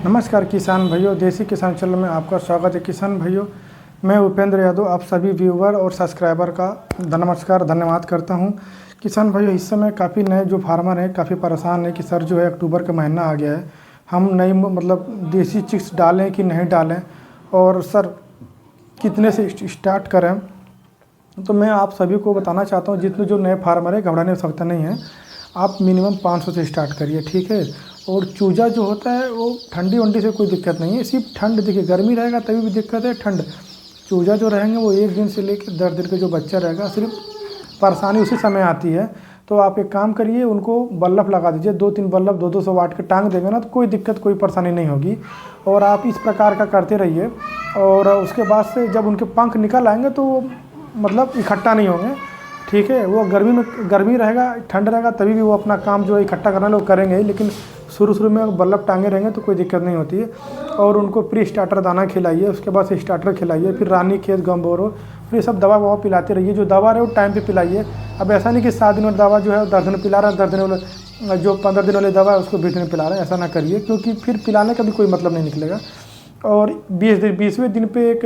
नमस्कार किसान भाइयों, देसी किसान चैनल में आपका स्वागत है। किसान भाइयों, मैं उपेंद्र यादव आप सभी व्यूवर और सब्सक्राइबर का नमस्कार धन्यवाद करता हूं। किसान भाइयों, इस समय काफ़ी नए जो फार्मर हैं काफ़ी परेशान हैं कि सर जो है अक्टूबर का महीना आ गया है, हम नई मतलब देसी चिक्स डालें कि नहीं डालें और सर कितने से स्टार्ट करें। तो मैं आप सभी को बताना चाहता हूँ, जितने जो नए फार्मर है घबराने की आवश्यकता नहीं है। आप मिनिमम 500 से स्टार्ट करिए, ठीक है। और चूजा जो होता है वो ठंडी वंडी से कोई दिक्कत नहीं है, सिर्फ ठंड, देखिए गर्मी रहेगा तभी भी दिक्कत है। ठंड चूजा जो रहेंगे वो 1 दिन से लेकर 10 दिन का जो बच्चा रहेगा, सिर्फ परेशानी उसी समय आती है। तो आप एक काम करिए, उनको बल्ब लगा दीजिए, 2-3 बल्ब 200-200 वाट के टांग देंगे ना तो कोई दिक्कत कोई परेशानी नहीं होगी। और आप इस प्रकार का करते रहिए। और उसके बाद से जब उनके पंख निकल आएंगे तो वो मतलब इकट्ठा नहीं होंगे, ठीक है। वो गर्मी रहेगा, ठंड रहेगा तभी भी वो अपना काम जो है इकट्ठा करना लोग करेंगे ही, लेकिन शुरू में बल्ब टांगे रहेंगे तो कोई दिक्कत नहीं होती है। और उनको प्री स्टार्टर दाना खिलाइए, उसके बाद से स्टार्टर खिलाइए, फिर रानी खेत गम्बोरो, फिर ये सब दवा ववा पिलाते रहिए। जो दवा रहे वो टाइम पे पिलाइए। अब ऐसा नहीं कि 7 दिन वाली दवा जो है 10 दिन पिला रहा है, 10 दिन वाले जो 15 दिन वाली दवा है उसको 20 दिन पिला रहे हैं, ऐसा ना करिए, क्योंकि फिर पिलाने का भी कोई मतलब नहीं निकलेगा। और 20वें दिन पे एक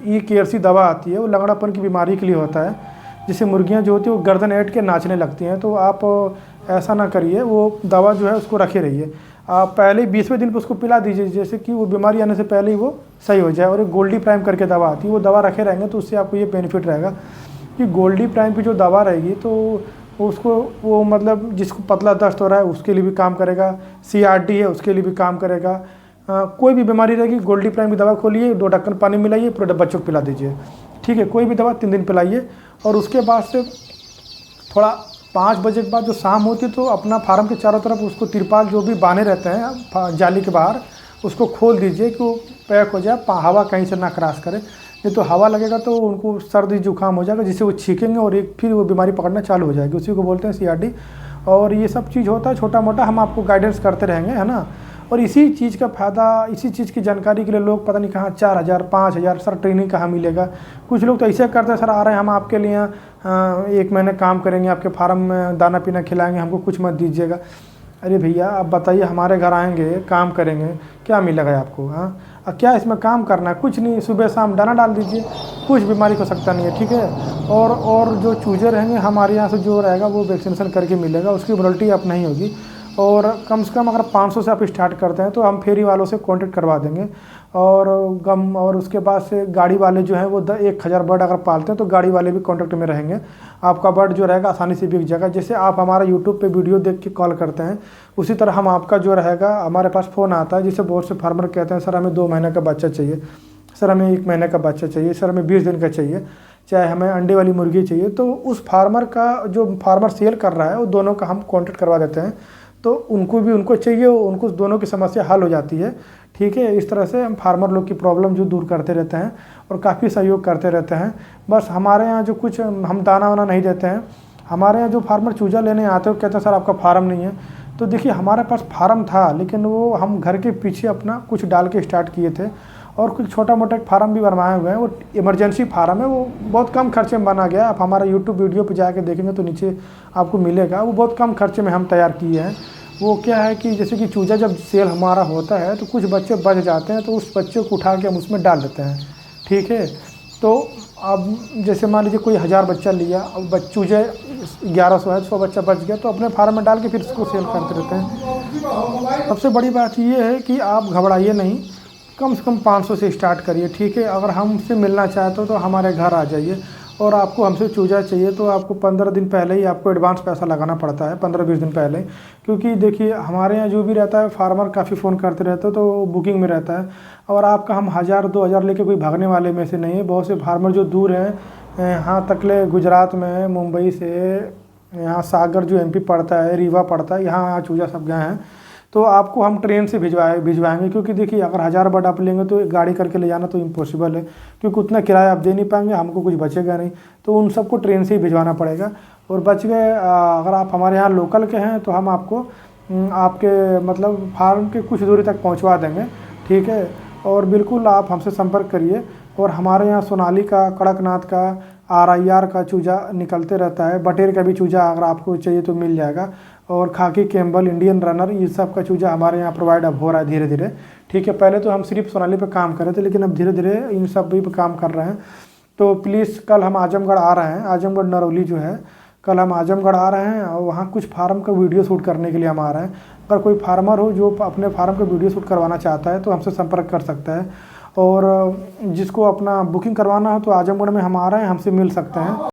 ई-केयर दवा आती है, वो लंगड़ापन की बीमारी के लिए होता है, जिससे मुर्गियां जो होती है वो गर्दन ऐंठ के नाचने लगती हैं। तो आप ऐसा ना करिए, वो दवा जो है उसको रखे रहिए। आप पहले 20वें दिन पे उसको पिला दीजिए, जैसे कि वो बीमारी आने से पहले ही वो सही हो जाए। और एक गोल्डी प्राइम करके दवा आती है, वो दवा रखे रहेंगे तो उससे आपको ये बेनिफिट रहेगा कि गोल्डी प्राइम की जो दवा रहेगी तो उसको वो मतलब जिसको पतला दस्त हो रहा है उसके लिए भी काम करेगा, CRD है उसके लिए भी काम करेगा। कोई भी बीमारी रहेगी, गोल्डी प्राइम की दवा खोलिए, 2 ढक्कन पानी मिलाइए, पूरे बच्चों को पिला दीजिए, ठीक है। कोई भी दवा 3 दिन पिलाइए। और उसके बाद से थोड़ा 5 बजे के बाद जो शाम होती है तो अपना फार्म के चारों तरफ उसको तिरपाल जो भी बांधे रहते हैं जाली के बाहर, उसको खोल दीजिए कि वो पैक हो जाए, हवा कहीं से ना क्रॉस करे। नहीं तो हवा लगेगा तो उनको सर्दी जुकाम हो जाएगा, जिससे वो छींकेंगे और फिर वो बीमारी पकड़ना चालू हो जाएगी, उसी को बोलते हैं CRD। और ये सब चीज़ होता है छोटा मोटा, हम आपको गाइडेंस करते रहेंगे, है ना। और इसी चीज़ का फ़ायदा, इसी चीज़ की जानकारी के लिए लोग पता नहीं कहाँ 4000 5000 सर ट्रेनिंग कहाँ मिलेगा। कुछ लोग तो ऐसे करते हैं, सर आ रहे हैं हम आपके लिए 1 महीने काम करेंगे, आपके फार्म में दाना पीना खिलाएंगे, हमको कुछ मत दीजिएगा। अरे भैया आप बताइए, हमारे घर आएंगे काम करेंगे, क्या मिलेगा आपको? हाँ, क्या इसमें काम करना है? कुछ नहीं, सुबह शाम दाना डाल दीजिए, कुछ बीमारी हो सकता नहीं है, ठीक है। और जो चूजे रहेंगे हमारे यहाँ से जो रहेगा वो वैक्सीनेशन करके मिलेगा, उसकी वॉरंटी अब नहीं होगी। और कम से कम अगर 500 से आप स्टार्ट करते हैं तो हम फेरी वालों से कांटेक्ट करवा देंगे। और उसके बाद से गाड़ी वाले जो हैं वो 1000 बर्ड अगर पालते हैं तो गाड़ी वाले भी कांटेक्ट में रहेंगे। आपका बर्ड जो रहेगा आसानी से बिक जाएगा। जैसे आप हमारा यूट्यूब पे वीडियो देख के कॉल करते हैं, उसी तरह हम आपका जो रहेगा, हमारे पास फ़ोन आता है, जिससे बहुत से फार्मर कहते हैं सर हमें 2 महीने का बच्चा चाहिए, सर हमें 1 महीने का बच्चा चाहिए, सर हमें 20 दिन का चाहिए, चाहे हमें अंडे वाली मुर्गी चाहिए। तो उस फार्मर का जो फार्मर सेल कर रहा है वो दोनों का हम कांटेक्ट करवा देते हैं, तो उनको चाहिए, उनको दोनों की समस्या हल हो जाती है, ठीक है। इस तरह से हम फार्मर लोग की प्रॉब्लम जो दूर करते रहते हैं और काफ़ी सहयोग करते रहते हैं। बस हमारे यहाँ जो कुछ हम दाना वाना नहीं देते हैं। हमारे यहाँ जो फार्मर चूजा लेने आते हैं वो कहते हैं सर आपका फार्म नहीं है। तो देखिए हमारे पास फार्म था, लेकिन वो हम घर के पीछे अपना कुछ डाल के स्टार्ट किए थे, और कुछ छोटा मोटा एक फार्म भी बनवाए हुए हैं। वो इमरजेंसी फार्म है, वो बहुत कम खर्चे में बना गया है। आप हमारा यूट्यूब वीडियो पे जाके देखेंगे तो नीचे आपको मिलेगा, वो बहुत कम खर्चे में हम तैयार किए हैं। वो क्या है कि जैसे कि चूजा जब सेल हमारा होता है तो कुछ बच्चे बच जाते हैं, तो उस बच्चे को उठा के हम उसमें डाल देते हैं, ठीक है। तो अब जैसे मान लीजिए कोई 1000 बच्चा लिया, अब चूजे 1100 है, 100 बच्चा बच गया, तो अपने फार्म में डाल के फिर इसको सेल करते रहते हैं। सबसे बड़ी बात ये है कि आप घबराइए नहीं, कम से कम 500 से स्टार्ट करिए, ठीक है। अगर हमसे मिलना चाहते हो तो हमारे घर आ जाइए। और आपको हमसे चूजा चाहिए तो आपको 15 दिन पहले ही आपको एडवांस पैसा लगाना पड़ता है, 15-20 दिन पहले। क्योंकि देखिए हमारे यहाँ जो भी रहता है फार्मर काफ़ी फ़ोन करते रहते हैं, तो बुकिंग में रहता है। और आपका हम 1000-2000 लेके कोई भागने वाले में से नहीं है। बहुत से फार्मर जो दूर हैं, यहाँ तकले गुजरात में, मुंबई से, यहाँ सागर जो MP पड़ता है, रीवा पड़ता है, यहाँ चूजा सब गए हैं। तो आपको हम ट्रेन से भिजवाएंगे, क्योंकि देखिए अगर 1000 बर्ड आप लेंगे तो गाड़ी करके ले जाना तो इम्पॉसिबल है, क्योंकि उतना किराया आप दे नहीं पाएंगे, हमको कुछ बचेगा नहीं। तो उन सबको ट्रेन से ही भिजवाना पड़ेगा। और बच गए अगर आप हमारे यहाँ लोकल के हैं तो हम आपको आपके मतलब फार्म के कुछ दूरी तक पहुँचवा देंगे, ठीक है। और बिल्कुल आप हमसे संपर्क करिए। और हमारे यहाँ सोनाली का, कड़कनाथ का, RIR का चूजा निकलते रहता है, बटेर का भी चूजा अगर आपको चाहिए तो मिल जाएगा। और खाकी कैम्बल, इंडियन रनर, ये सब का चूजा हमारे यहाँ प्रोवाइड अब हो रहा है धीरे धीरे। ठीक है, पहले तो हम सिर्फ सोनाली पे काम कर रहे थे, लेकिन अब धीरे धीरे इन सब भी पे काम कर रहे हैं। तो प्लीज़ कल हम आजमगढ़ आ रहे हैं, आजमगढ़ नरौली जो है, कल हम आजमगढ़ आ रहे हैं और वहाँ कुछ फार्म का वीडियो शूट करने के लिए हम आ रहे हैं। अगर कोई फार्मर हो जो अपने फार्म का वीडियो शूट करवाना चाहता है तो हमसे संपर्क कर सकता है, और जिसको अपना बुकिंग करवाना हो तो आजमगढ़ में हम आ रहे हैं, हमसे मिल सकते हैं।